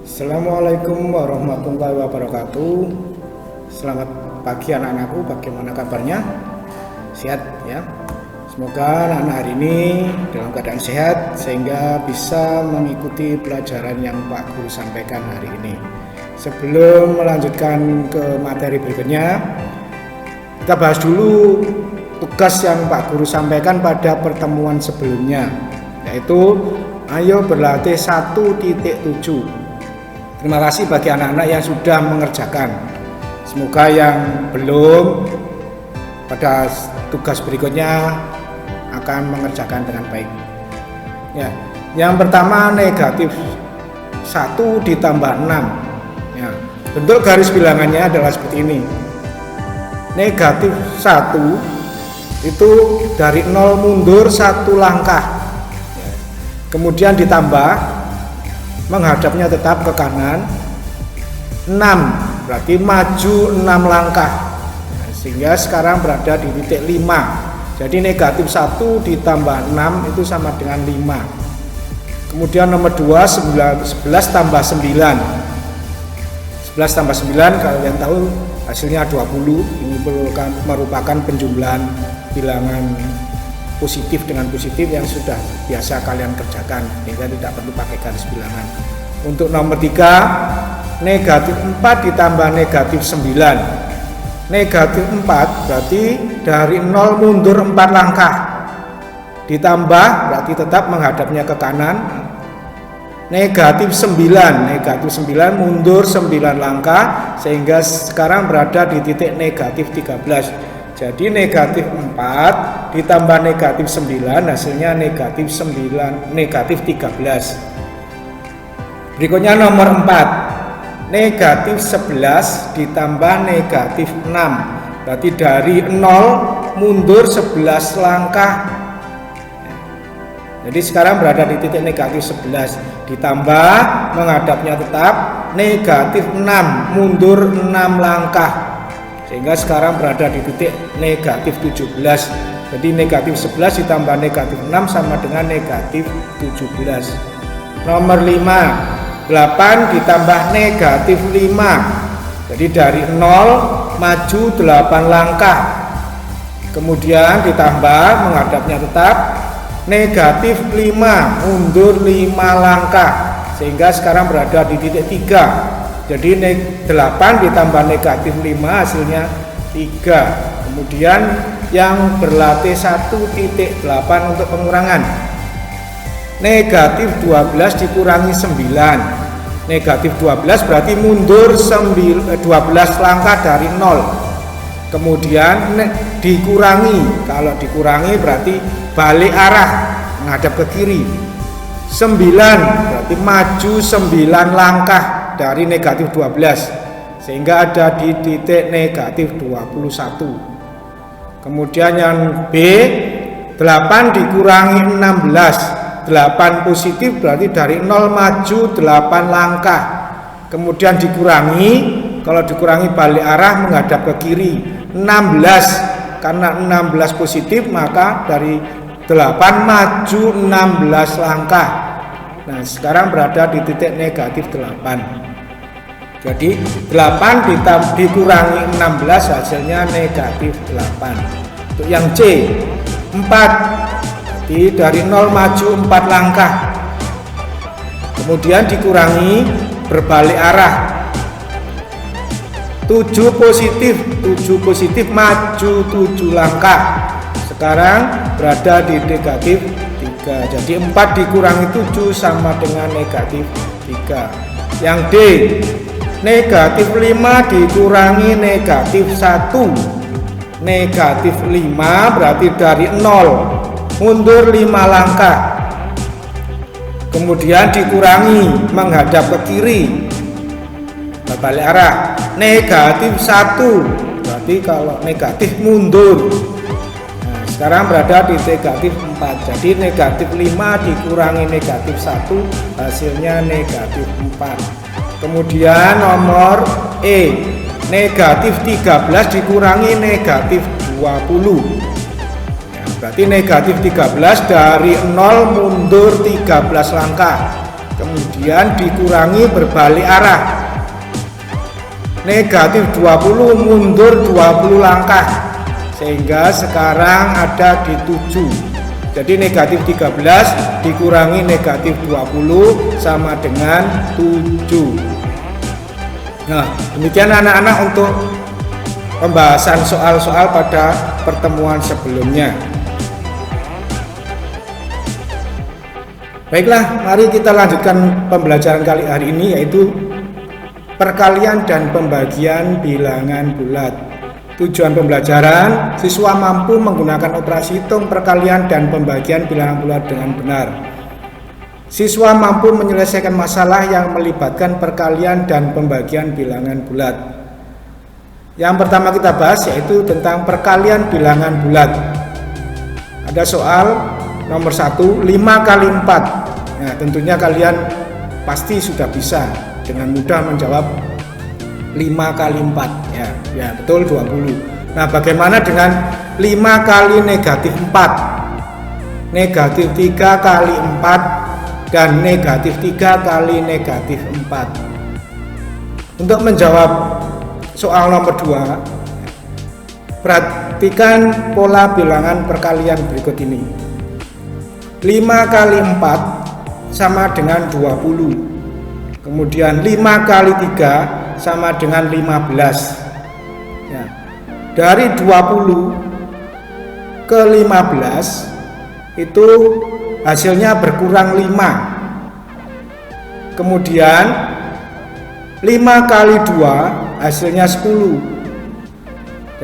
Assalamualaikum warahmatullahi wabarakatuh. Selamat pagi anak-anakku, bagaimana kabarnya? Sehat ya? Semoga anak-anak hari ini dalam keadaan sehat sehingga bisa mengikuti pelajaran yang Pak Guru sampaikan hari ini. Sebelum melanjutkan ke materi berikutnya, kita bahas dulu tugas yang Pak Guru sampaikan pada pertemuan sebelumnya, yaitu ayo berlatih 1.7. Terima kasih bagi anak-anak yang sudah mengerjakan. Semoga yang belum pada tugas berikutnya akan mengerjakan dengan baik. Ya, yang pertama negatif 1 ditambah 6. Ya, bentuk garis bilangannya adalah seperti ini. Negatif 1 itu dari 0 mundur 1 langkah. Ya, kemudian ditambah menghadapnya tetap ke kanan 6, berarti maju 6 langkah, sehingga sekarang berada di titik 5. Jadi negatif 1 ditambah 6 itu sama dengan 5. Kemudian nomor 2 11 tambah 9. 11 tambah 9 kalian tahu hasilnya 20. Ini merupakan penjumlahan bilangan positif dengan positif yang sudah biasa kalian kerjakan, sehingga tidak perlu pakai garis bilangan. Untuk nomor 3 negatif 4 ditambah negatif 9. Negatif 4 berarti dari 0 mundur 4 langkah, ditambah berarti tetap menghadapnya ke kanan. Negatif 9 mundur 9 langkah, sehingga sekarang berada di titik negatif 13. Jadi negatif 4 ditambah negatif 9 hasilnya negatif 13. Berikutnya nomor 4 negatif 11 ditambah negatif 6, berarti dari 0 mundur 11 langkah. Jadi sekarang berada di titik negatif 11, ditambah menghadapnya tetap negatif 6 mundur 6 langkah, sehingga sekarang berada di titik negatif 17. Jadi negatif 11 ditambah negatif 6 sama dengan negatif 17. Nomor 5 8 ditambah negatif 5, jadi dari 0 maju 8 langkah, kemudian ditambah menghadapnya tetap negatif 5 mundur 5 langkah, sehingga sekarang berada di titik 3. Jadi 8 ditambah negatif 5 hasilnya 3. Kemudian yang berlatih 1.8 untuk pengurangan. Negatif 12 dikurangi 9. Negatif 12 berarti mundur 12 langkah dari 0. Kemudian dikurangi. Kalau dikurangi berarti balik arah menghadap ke kiri. 9 berarti maju 9 langkah dari negatif 12, sehingga ada di titik negatif 21. Kemudian yang B 8 dikurangi 16. 8 positif berarti dari 0 maju 8 langkah, kemudian dikurangi, kalau dikurangi balik arah menghadap ke kiri 16. Karena 16 positif maka dari 8 maju 16 langkah. Nah sekarang berada di titik negatif 8. Jadi 8 dikurangi 16 hasilnya negatif 8. Untuk yang C 4, jadi dari 0 maju 4 langkah, kemudian dikurangi berbalik arah 7 positif maju 7 langkah, sekarang berada di negatif 3. Jadi 4 dikurangi 7 sama dengan negatif 3. Yang D negatif 5 dikurangi negatif 1. Negatif 5 berarti dari 0 mundur 5 langkah, kemudian dikurangi menghadap ke kiri berbalik arah negatif 1, berarti kalau negatif mundur. Nah, sekarang berada di negatif 4. Jadi negatif 5 dikurangi negatif 1 hasilnya negatif 4. Kemudian nomor E negatif 13 dikurangi negatif 20. Berarti negatif 13 dari 0 mundur 13 langkah. kemudian dikurangi berbalik arah. Negatif 20 mundur 20 langkah, sehingga sekarang ada di 7. Jadi negatif 13 dikurangi negatif 20 sama dengan 7. Nah, demikian anak-anak untuk pembahasan soal-soal pada pertemuan sebelumnya. Baiklah, mari kita lanjutkan pembelajaran kali hari ini, yaitu perkalian dan pembagian bilangan bulat. Tujuan pembelajaran, siswa mampu menggunakan operasi hitung perkalian dan pembagian bilangan bulat dengan benar. Siswa mampu menyelesaikan masalah yang melibatkan perkalian dan pembagian bilangan bulat. Yang pertama kita bahas yaitu tentang perkalian bilangan bulat. Ada soal nomor 1, 5 kali 4. Nah, tentunya kalian pasti sudah bisa dengan mudah menjawab 5 kali 4 ya betul 20. Nah, bagaimana dengan 5 kali negatif 4, negatif 3 kali 4, dan negatif 3 kali negatif 4? Untuk menjawab soal nomor 2, perhatikan pola bilangan perkalian berikut ini. 5 kali 4 sama dengan 20. Kemudian 5 kali 3 sama dengan 15 ya. Dari 20 ke 15 itu hasilnya berkurang 5. Kemudian 5 kali 2 hasilnya 10.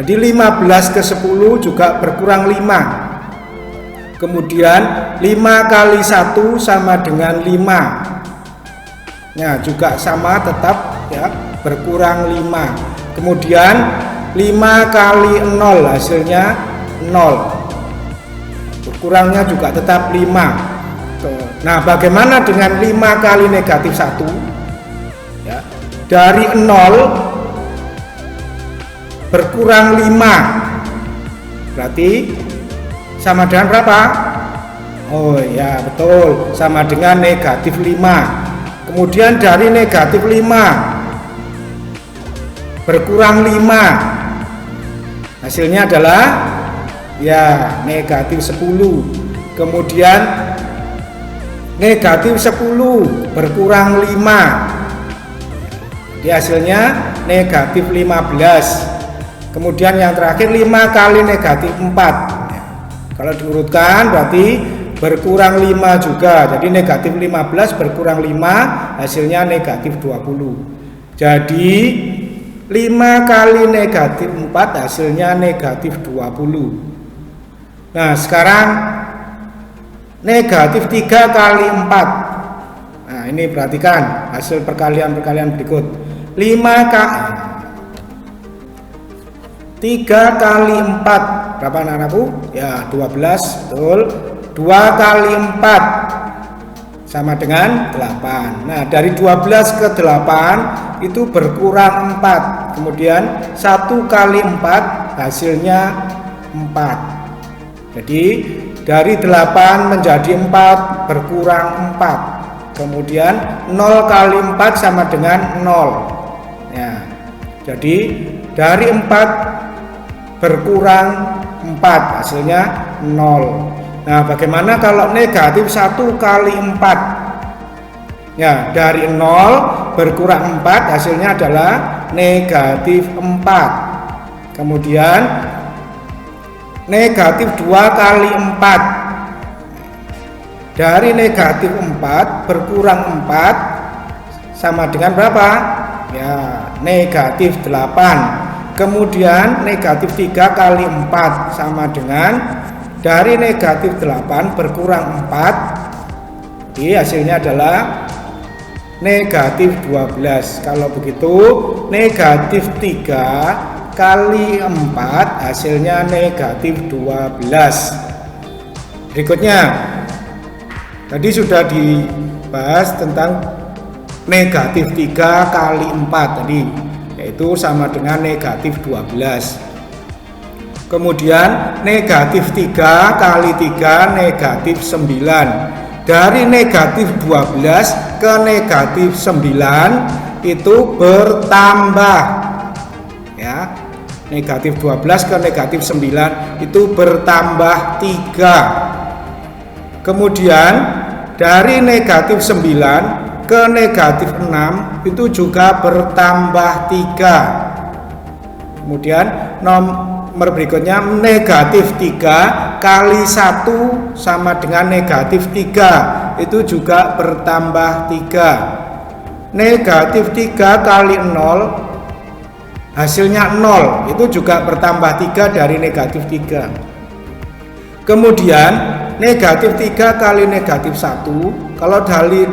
Jadi 15 ke 10 juga berkurang 5. Kemudian 5 kali 1 sama dengan 5. Nah, juga sama, tetap ya, berkurang 5. Kemudian 5 kali 0 hasilnya 0. Berkurangnya juga tetap 5. Nah, bagaimana dengan 5 kali negatif 1? Ya, dari 0 berkurang 5. Berarti sama dengan berapa? Oh ya, betul, sama dengan negatif 5. Kemudian dari negatif 5 berkurang 5, hasilnya adalah ya negatif 10. Kemudian negatif 10 berkurang 5, jadi hasilnya negatif 15. Kemudian yang terakhir 5 kali negatif 4. Kalau diurutkan berarti berkurang 5 juga, jadi negatif 15 berkurang 5 hasilnya negatif 20. Jadi 5 kali negatif 4 hasilnya negatif 20. Nah, sekarang negatif 3 kali 4. Nah, ini perhatikan hasil perkalian-perkalian berikut. 3 kali 4 berapa anak-anakku? Ya 12, betul. 2 kali 4 sama dengan 8. Nah, dari 12 ke 8 itu berkurang 4. Kemudian 1 kali 4 hasilnya 4. Jadi dari 8 menjadi 4 berkurang 4. Kemudian 0 kali 4 sama dengan 0. Ya. Jadi dari 4 berkurang 4 hasilnya 0. Nah, bagaimana kalau negatif 1 kali 4? Ya, dari 0 berkurang 4 hasilnya adalah negatif 4. Kemudian negatif 2 kali 4. Dari negatif 4 berkurang 4 sama dengan berapa? Ya, negatif 8. Kemudian negatif 3 kali 4 sama dengan dari negatif 8 berkurang 4, jadi hasilnya adalah negatif 12. Kalau begitu negatif 3 kali 4 hasilnya negatif 12. Berikutnya, tadi sudah dibahas tentang negatif 3 kali 4 tadi, yaitu sama dengan negatif 12. Kemudian negatif 3 kali 3 negatif 9. dari negatif 12 ke negatif 9 itu bertambah, ya. Negatif 12 ke negatif 9 itu bertambah 3. Kemudian dari negatif 9 ke negatif 6 itu juga bertambah 3. Kemudian nomor berikutnya negatif 3 kali 1 sama dengan negatif 3, itu juga bertambah 3. Negatif 3 kali 0 hasilnya 0, itu juga bertambah 3 dari negatif 3. Kemudian negatif 3 kali negatif 1, kalau dari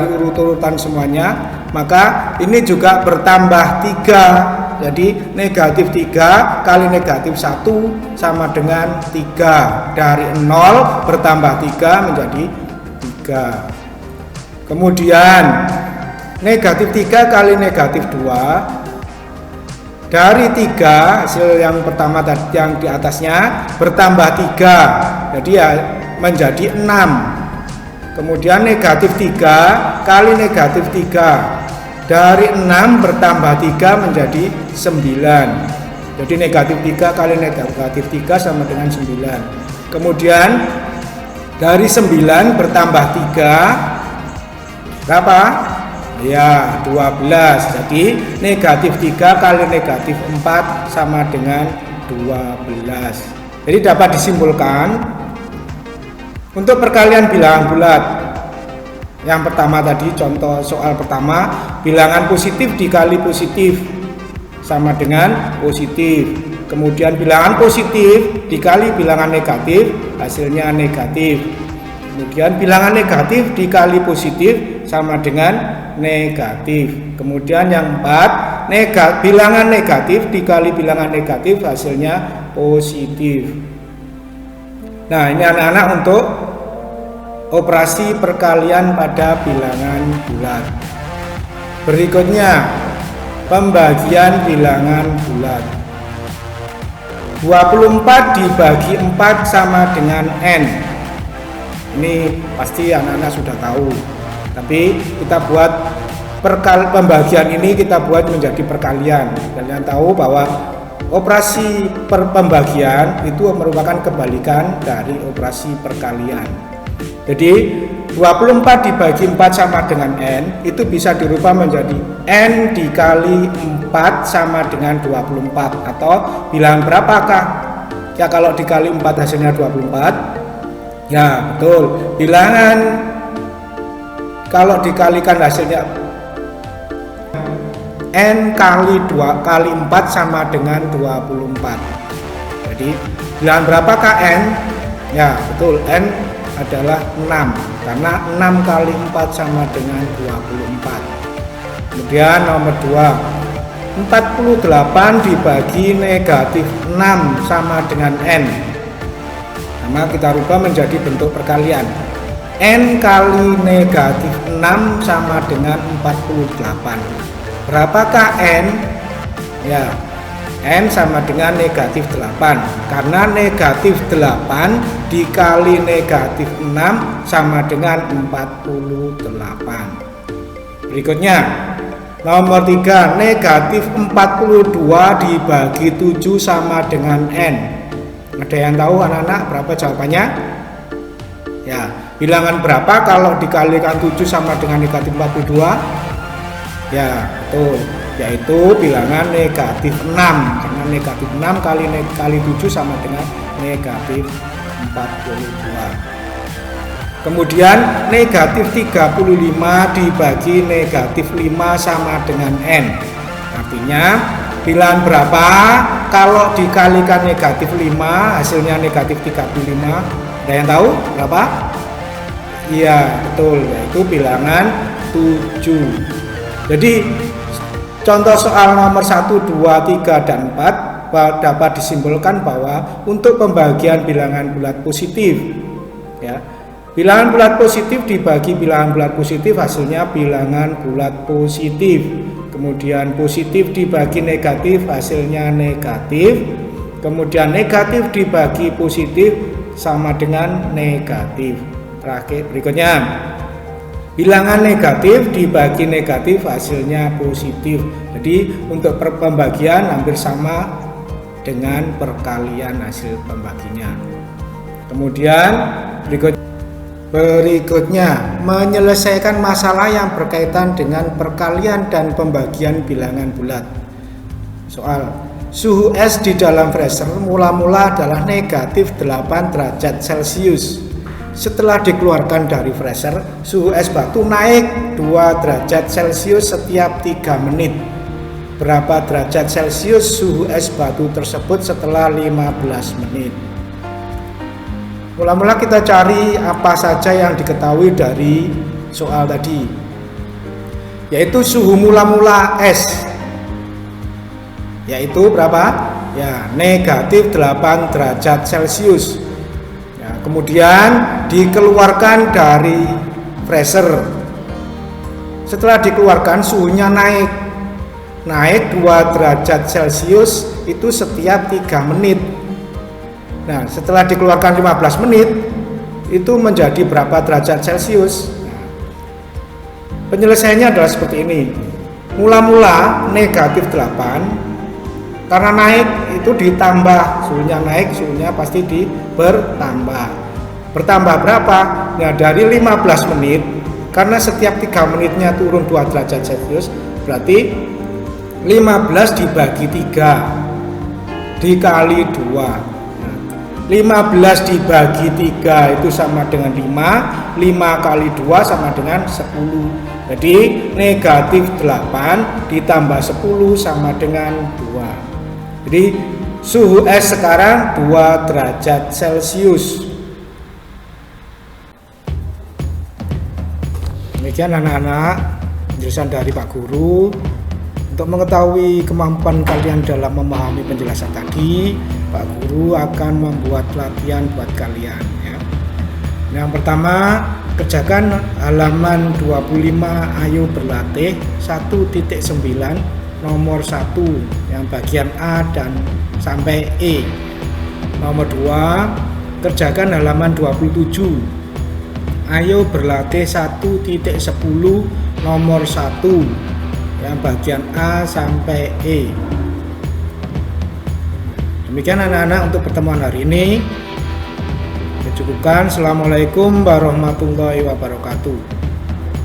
urut-urutan semuanya, maka ini juga bertambah 3. Jadi negatif 3 kali negatif 1 sama dengan 3. Dari 0 bertambah 3 menjadi 3. Kemudian negatif 3 kali negatif 2, dari 3 hasil yang pertama tadi yang di atasnya bertambah 3, jadi ya menjadi 6. Kemudian negatif 3 kali negatif 3, dari 6 bertambah 3 menjadi 9. Jadi negatif 3 kali negatif 3 sama dengan 9. Kemudian dari 9 bertambah 3 berapa? Ya, 12. Jadi negatif 3 kali negatif 4 sama dengan 12. Jadi dapat disimpulkan untuk perkalian bilangan bulat. Yang pertama tadi, contoh soal pertama, bilangan positif dikali positif sama dengan positif. Kemudian bilangan positif dikali bilangan negatif, hasilnya negatif. Kemudian bilangan negatif dikali positif sama dengan negatif. Kemudian yang 4, bilangan negatif dikali bilangan negatif, hasilnya positif. Nah, ini anak-anak untuk operasi perkalian pada bilangan bulat. Berikutnya pembagian bilangan bulat. 24 dibagi 4 sama dengan N. Ini pasti anak-anak sudah tahu. Tapi kita buat pembagian ini kita buat menjadi perkalian. Kalian tahu bahwa operasi pembagian itu merupakan kebalikan dari operasi perkalian. Jadi 24 dibagi 4 sama dengan N itu bisa dirubah menjadi N dikali 4 sama dengan 24, atau bilangan berapakah? Ya, kalau dikali 4 hasilnya 24. Ya, betul. Bilangan kalau dikalikan hasilnya N kali 2 kali 4 sama dengan 24. Jadi bilangan berapakah N? Ya, betul, N adalah 6, karena 6 kali 4 sama dengan 24. Kemudian nomor 2, 48 dibagi negatif 6 sama dengan N. Nah, kita rubah menjadi bentuk perkalian. N kali negatif 6 sama dengan 48. Berapakah N? Ya, N sama dengan negatif 8, karena negatif 8 dikali negatif 6 sama dengan 48. Berikutnya nomor 3, negatif 42 dibagi 7 sama dengan N. Ada yang tahu anak-anak berapa jawabannya? Ya, bilangan berapa kalau dikalikan 7 sama dengan negatif 42? Ya, betul, yaitu bilangan negatif 6, karena negatif 6 kali 7 sama dengan negatif 42. Kemudian negatif 35 dibagi negatif 5 sama dengan N. Artinya bilangan berapa kalau dikalikan negatif 5 hasilnya negatif 35? Ada yang tahu berapa? Iya, betul, yaitu bilangan 7. Jadi contoh soal nomor 1, 2, 3, dan 4 dapat disimpulkan bahwa untuk pembagian bilangan bulat positif, ya, bilangan bulat positif dibagi bilangan bulat positif hasilnya bilangan bulat positif. Kemudian positif dibagi negatif hasilnya negatif. Kemudian negatif dibagi positif sama dengan negatif. terakhir berikutnya. Bilangan negatif dibagi negatif hasilnya positif. Jadi untuk pembagian hampir sama dengan perkalian hasil pembaginya. Kemudian berikutnya menyelesaikan masalah yang berkaitan dengan perkalian dan pembagian bilangan bulat. Soal, suhu es di dalam freezer mula-mula adalah negatif 8 derajat Celcius. Setelah dikeluarkan dari freezer, suhu es batu naik 2 derajat Celcius setiap 3 menit. Berapa derajat Celcius suhu es batu tersebut setelah 15 menit? Mula-mula kita cari apa saja yang diketahui dari soal tadi, yaitu suhu mula-mula es, yaitu berapa? Ya, negatif 8 derajat Celcius. Ya, kemudian dikeluarkan dari freezer. Setelah dikeluarkan suhunya naik 2 derajat Celcius itu setiap 3 menit. Nah, setelah dikeluarkan 15 menit itu menjadi berapa derajat Celcius? Penyelesaiannya adalah seperti ini. Mula-mula negatif 8, karena naik itu ditambah, suhunya naik, suhunya pasti bertambah. Bertambah berapa? Nah, dari 15 menit, karena setiap 3 menitnya turun 2 derajat Celcius, berarti 15 dibagi 3 dikali 2. 15 dibagi 3 itu sama dengan 5, 5 kali 2 sama dengan 10. Jadi negatif 8 ditambah 10 sama dengan 2. Jadi suhu es sekarang 2 derajat Celcius. Demikian anak-anak penjelasan dari Pak Guru. Untuk mengetahui kemampuan kalian dalam memahami penjelasan tadi, Pak Guru akan membuat latihan buat kalian ya. Yang pertama, kerjakan halaman 25, ayo berlatih 1.9 nomor 1 yang bagian A dan sampai E. Nomor 2, kerjakan halaman 27, ayo berlatih 1.10 nomor 1 yang bagian A sampai E. Demikian anak-anak untuk pertemuan hari ini. Saya cukupkan. Assalamualaikum warahmatullahi wabarakatuh.